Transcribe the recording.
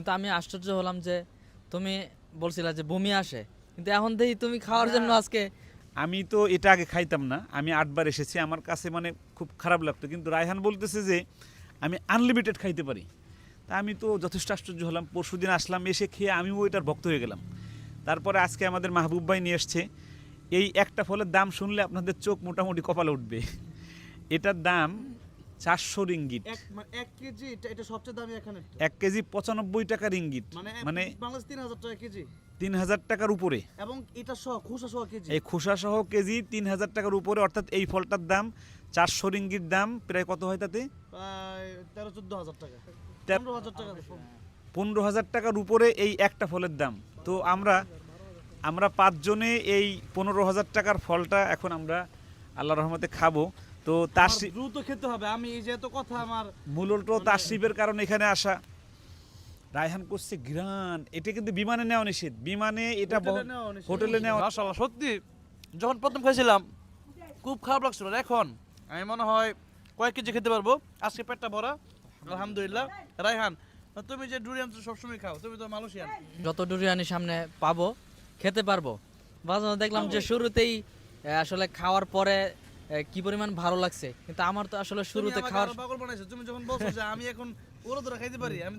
কিন্তু আমি আশ্চর্য হলাম যে তুমি বলছিলা যে বমি আসে, কিন্তু এখন দেখি তুমি খাওয়ার জন্য আজকে। আমি তো এটা আগে খাইতাম না, আমি 8 বার এসেছি, আমার কাছে মানে খুব খারাপ লাগতো, কিন্তু রায়হান বলতেছে যে আমি আনলিমিটেড খাইতে পারি। তা আমি তো যথেষ্ট আশ্চর্য হলাম। পরশুদিন আসলাম, এসে খেয়ে আমিও ওইটার ভক্ত হয়ে গেলাম। তারপরে আজকে আমাদের মাহবুব ভাই নিয়ে এসছে। এই একটা ফলের দাম শুনলে আপনাদের চোখ মোটামুটি কপালে উঠবে। এটার দাম 400 রিঙ্গিত। এক কেজি এটা সবচেয়ে দামি এখানে। 1 কেজি 95 টাকা রিঙ্গিত, মানে বাংলাদেশ 3000 টাকা কেজি। 3000 টাকার উপরে। এবং এটা সহ খোসা সহ কেজি। এই খোসা সহ কেজি 3000 টাকার উপরে, অর্থাৎ এই ফলটার দাম 400 রিঙ্গিত দাম, প্রায় কত হয় তাতে? প্রায় 13-14 হাজার টাকা, তেরো- 15,000 টাকা। 15,000 টাকার উপরে এই একটা ফলের দাম। তো আমরা 5 জনে এই 15,000 টাকার ফলটা এখন আমরা আল্লাহ রহমতে খাবো। তো তার আমার দ্রুত খেতে হবে, আমি এই যে এত কথা আমার মূলত তাশরিফের কারণে এখানে আসা। রায়হান করছে গ্রান, এটা কিন্তু বিমানে নেওয়া নিষেধ, বিমানে এটা হোটেলে নেওয়া। মাশাআল্লাহ, সত্যি যখন প্রথম খাইছিলাম খুব খারাপ লাগছিল, আর এখন আমি মনে হয় কয়েক কেজি খেতে পারবো। আজকে পেটটা ভরা আলহামদুলিল্লাহ। রায়হান, তুমি যে ডুরিয়ান সবসময় খাও, তুমি তো মালয়েশিয়ান। যত ডুরিয়ানি সামনে পাবো খেতে পারবো। বাজারে দেখলাম যে শুরুতেই আসলে খাওয়ার পরে কি পরিমাণ ভালো লাগছে, কিন্তু আমার তো আসলে শুরুতে খাওয়ার পাগল বানাইছো। তুমি যখন বলছো যে আমি এখন ওরা ধরে খাইতে পারি, আমি